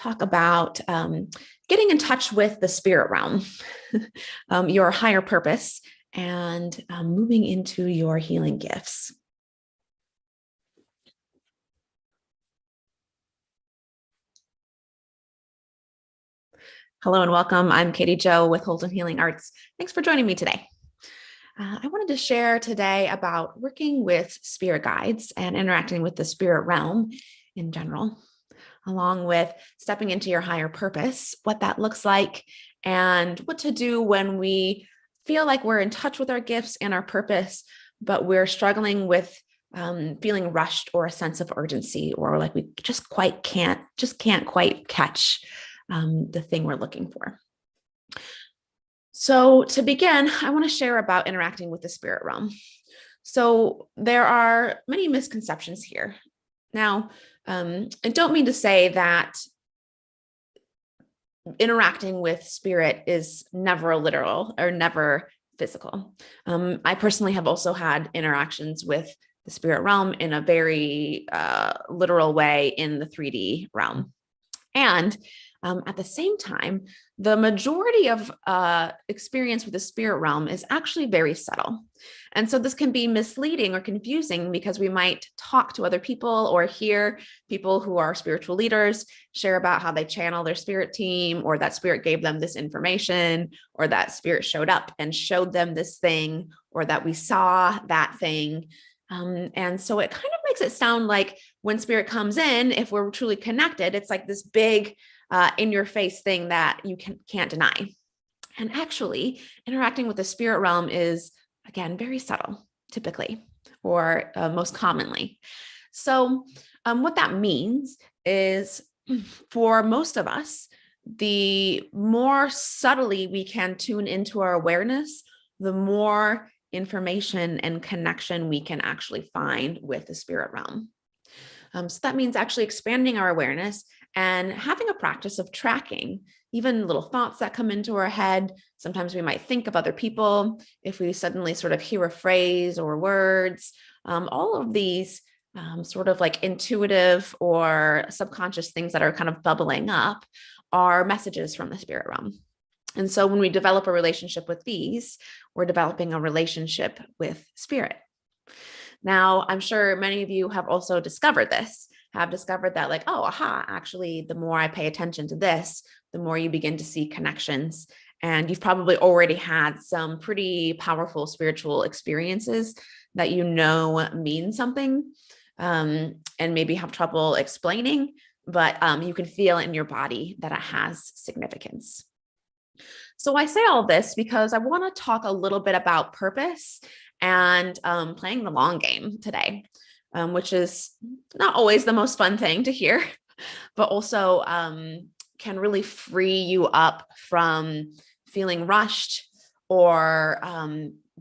talk about getting in touch with the spirit realm, your higher purpose, and moving into your healing gifts. Hello and welcome. I'm Katy Jo with Holton Healing Arts. Thanks for joining me today. I wanted to share today about working with spirit guides and interacting with the spirit realm in general, along with stepping into your higher purpose, what that looks like, and what to do when we feel like we're in touch with our gifts and our purpose, but we're struggling with feeling rushed or a sense of urgency, or like we just can't quite catch the thing we're looking for. So to begin, I want to share about interacting with the spirit realm. So there are many misconceptions here. Now, I don't mean to say that interacting with spirit is never literal or never physical. I personally have also had interactions with the spirit realm in a very literal way in the 3D realm. And at the same time, the majority of experience with the spirit realm is actually very subtle. And so this can be misleading or confusing because we might talk to other people or hear people who are spiritual leaders share about how they channel their spirit team, or that spirit gave them this information, or that spirit showed up and showed them this thing, or that we saw that thing. And so it kind of makes it sound like when spirit comes in, if we're truly connected, it's like this big in your face thing that you can't deny. And actually, interacting with the spirit realm is, again, very subtle, typically, or most commonly. So what that means is, for most of us, the more subtly we can tune into our awareness, the more information and connection we can actually find with the spirit realm. So that means actually expanding our awareness and having a practice of tracking even little thoughts that come into our head. Sometimes we might think of other people. If we suddenly sort of hear a phrase or words, all of these sort of like intuitive or subconscious things that are kind of bubbling up are messages from the spirit realm. And so when we develop a relationship with these, we're developing a relationship with spirit. Now, I'm sure many of you have also discovered this, have discovered that like, oh, aha, actually, the more I pay attention to this, the more you begin to see connections. And you've probably already had some pretty powerful spiritual experiences that you know mean something, and maybe have trouble explaining, but you can feel in your body that it has significance. So I say all this because I want to talk a little bit about purpose and playing the long game today, which is not always the most fun thing to hear, but also can really free you up from feeling rushed or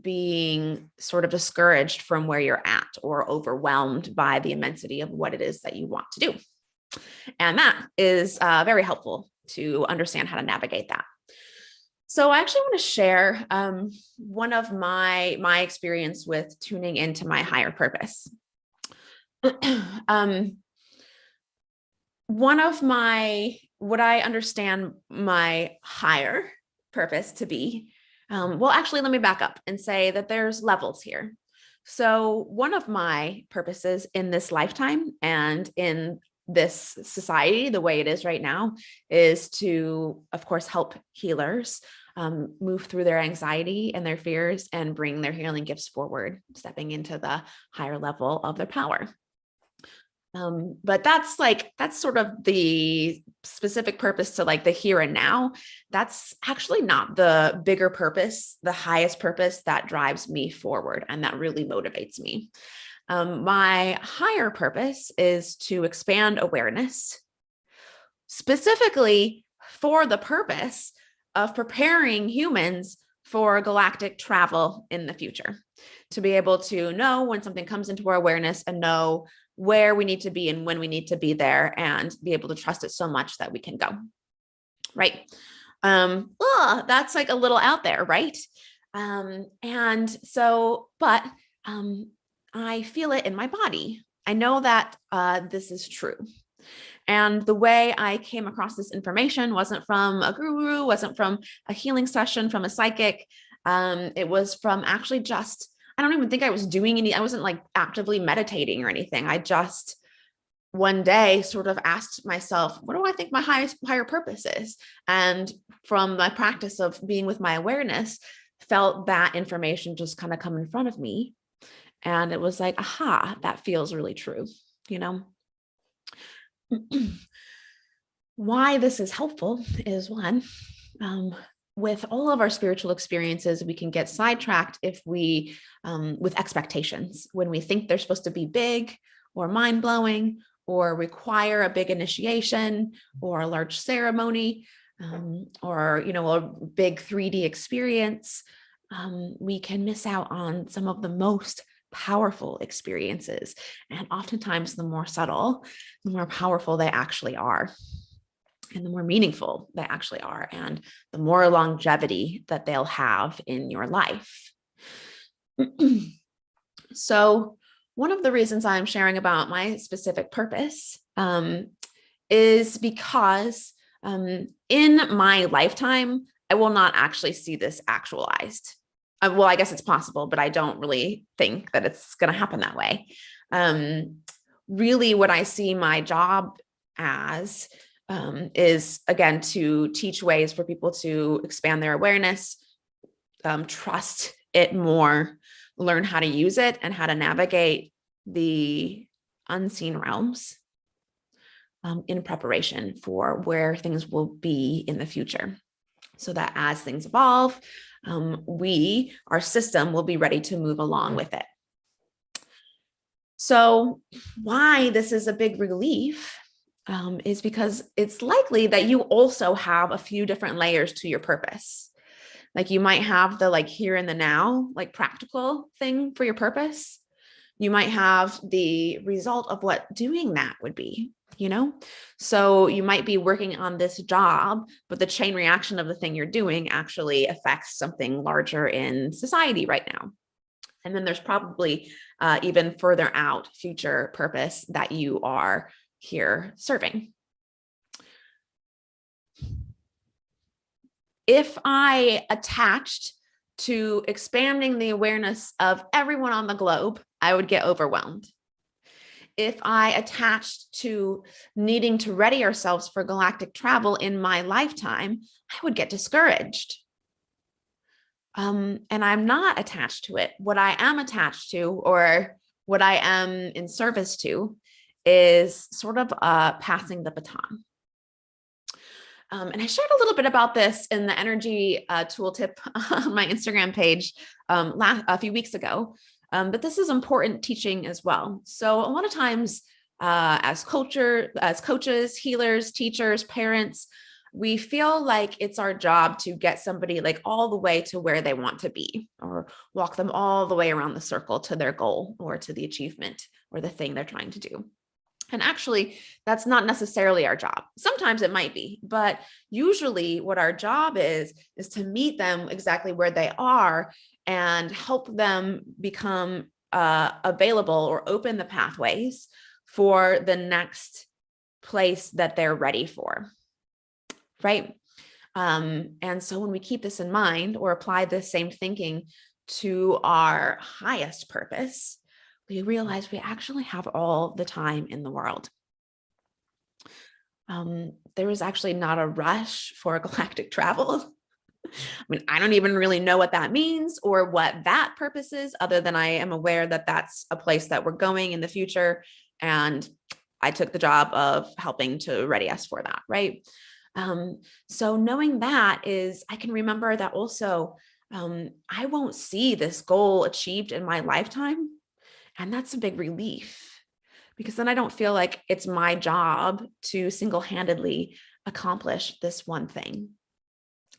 being sort of discouraged from where you're at, or overwhelmed by the immensity of what it is that you want to do. And that is very helpful to understand how to navigate that. So I actually want to share one of my experience with tuning into my higher purpose. One of what I understand my higher purpose to be, well, actually, let me back up and say that there's levels here. So one of my purposes in this lifetime and in this society, the way it is right now, is to, of course, help healers move through their anxiety and their fears and bring their healing gifts forward, stepping into the higher level of their power. But that's sort of the specific purpose to like the here and now. That's actually not the bigger purpose, the highest purpose that drives me forward and that really motivates me. My higher purpose is to expand awareness, specifically for the purpose of preparing humans for galactic travel in the future, to be able to know when something comes into our awareness and know where we need to be and when we need to be there, and be able to trust it so much that we can go. Right. That's like a little out there, right? And so, but I feel it in my body. I know that this is true. And the way I came across this information wasn't from a guru, wasn't from a healing session, from a psychic. It was from actually just, I don't even think I was doing I wasn't like actively meditating or anything. I just one day sort of asked myself, what do I think my higher purpose is? And from my practice of being with my awareness, felt that information just kind of come in front of me. And it was like, aha, that feels really true, you know? Why this is helpful is one, with all of our spiritual experiences, we can get sidetracked if we, with expectations, when we think they're supposed to be big or mind-blowing or require a big initiation or a large ceremony, or, a big 3D experience, we can miss out on some of the most powerful experiences. And oftentimes the more subtle, the more powerful they actually are, and the more meaningful they actually are, and the more longevity that they'll have in your life. So one of the reasons I'm sharing about my specific purpose is because in my lifetime, I will not actually see this actualized. Well, I guess it's possible, but I don't really think that it's going to happen that way. Really, what I see my job as is, again, to teach ways for people to expand their awareness, trust it more, learn how to use it and how to navigate the unseen realms in preparation for where things will be in the future. So that as things evolve, our system will be ready to move along with it. So why this is a big relief is because it's likely that you also have a few different layers to your purpose. Like you might have the here and the now, practical thing for your purpose. You might have the result of what doing that would be, So you might be working on this job, but the chain reaction of the thing you're doing actually affects something larger in society right now. And then there's probably even further out future purpose that you are here serving. If I attached to expanding the awareness of everyone on the globe, I would get overwhelmed. If I attached to needing to ready ourselves for galactic travel in my lifetime, I would get discouraged. And I'm not attached to it. What I am attached to, or what I am in service to, is sort of passing the baton. And I shared a little bit about this in the energy tooltip on my Instagram page a few weeks ago. But this is important teaching as well. So a lot of times as coaches, healers, teachers, parents, we feel like it's our job to get somebody all the way to where they want to be, or walk them all the way around the circle to their goal or to the achievement or the thing they're trying to do. And actually, that's not necessarily our job. Sometimes it might be, but usually what our job is to meet them exactly where they are and help them become available or open the pathways for the next place that they're ready for, right? And so when we keep this in mind or apply this same thinking to our highest purpose, we realize we actually have all the time in the world. There is actually not a rush for galactic travel. I mean, I don't even really know what that means or what that purpose is, other than I am aware that that's a place that we're going in the future. And I took the job of helping to ready us for that, right? So knowing that is, I can remember that also, I won't see this goal achieved in my lifetime. And that's a big relief, because then I don't feel like it's my job to single-handedly accomplish this one thing.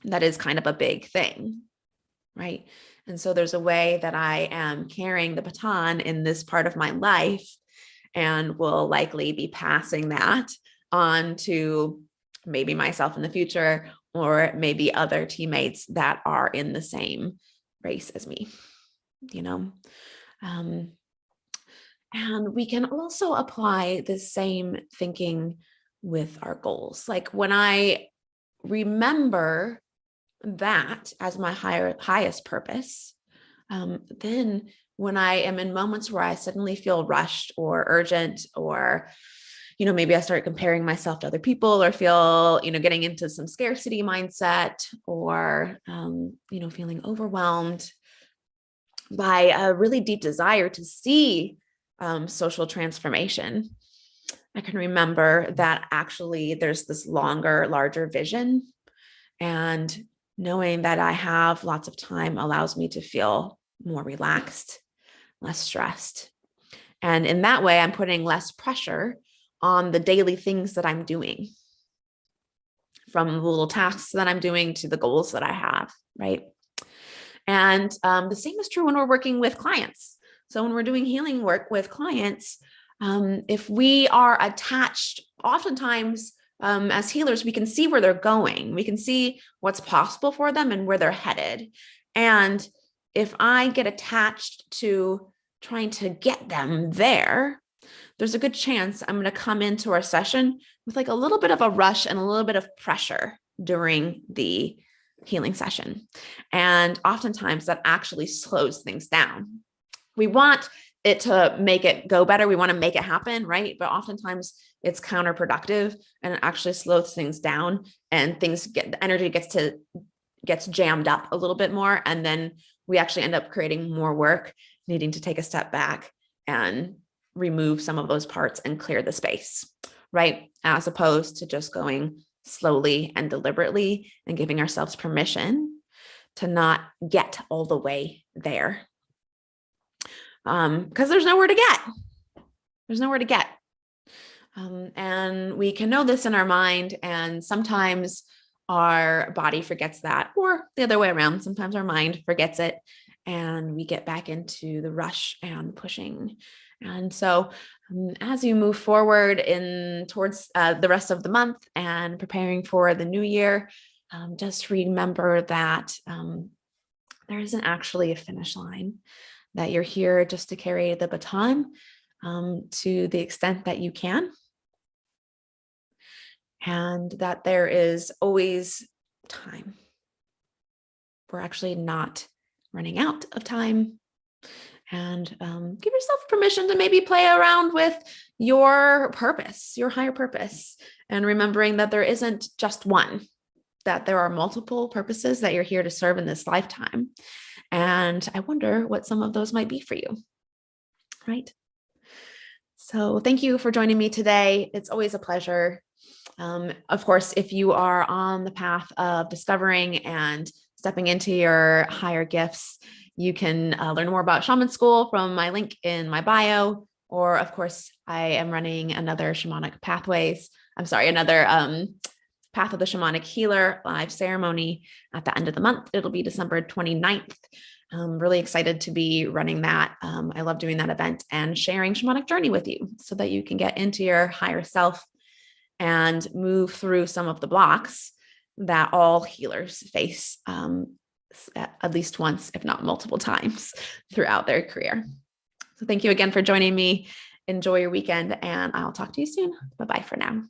That is kind of a big thing, right? And so there's a way that I am carrying the baton in this part of my life and will likely be passing that on to maybe myself in the future, or maybe other teammates that are in the same race as me, And we can also apply the same thinking with our goals. Like when I remember that as my highest purpose, then when I am in moments where I suddenly feel rushed or urgent, or, maybe I start comparing myself to other people, or feel, getting into some scarcity mindset, or, feeling overwhelmed by a really deep desire to see social transformation, I can remember that actually there's this longer, larger vision, and knowing that I have lots of time allows me to feel more relaxed, less stressed. And in that way, I'm putting less pressure on the daily things that I'm doing, from the little tasks that I'm doing to the goals that I have, right? And the same is true when we're working with clients. So when we're doing healing work with clients, if we are attached, oftentimes as healers, we can see where they're going. We can see what's possible for them and where they're headed. And if I get attached to trying to get them there, there's a good chance I'm going to come into our session with like a little bit of a rush and a little bit of pressure during the healing session. And oftentimes that actually slows things down. We want it to make it go better. We want to make it happen, right? But oftentimes it's counterproductive, and it actually slows things down, and the energy gets jammed up a little bit more. And then we actually end up creating more work, needing to take a step back and remove some of those parts and clear the space, right? As opposed to just going slowly and deliberately and giving ourselves permission to not get all the way there. Because there's nowhere to get. There's nowhere to get. And we can know this in our mind, and sometimes our body forgets that, or the other way around. Sometimes our mind forgets it, and we get back into the rush and pushing. And so as you move forward towards the rest of the month and preparing for the new year, just remember that there isn't actually a finish line, that you're here just to carry the baton to the extent that you can, and that there is always time. We're actually not running out of time. And give yourself permission to maybe play around with your purpose, your higher purpose, and remembering that there isn't just one, that there are multiple purposes that you're here to serve in this lifetime. And I wonder what some of those might be for you, right? So thank you for joining me today. It's always a pleasure. Of course, if you are on the path of discovering and stepping into your higher gifts, you can learn more about Shaman School from my link in my bio. Or of course, I am running another Path of the Shamanic Healer live ceremony at the end of the month. It'll be December 29th. I'm really excited to be running that. I love doing that event and sharing shamanic journey with you so that you can get into your higher self and move through some of the blocks that all healers face at least once, if not multiple times throughout their career. So thank you again for joining me. Enjoy your weekend, and I'll talk to you soon. Bye-bye for now.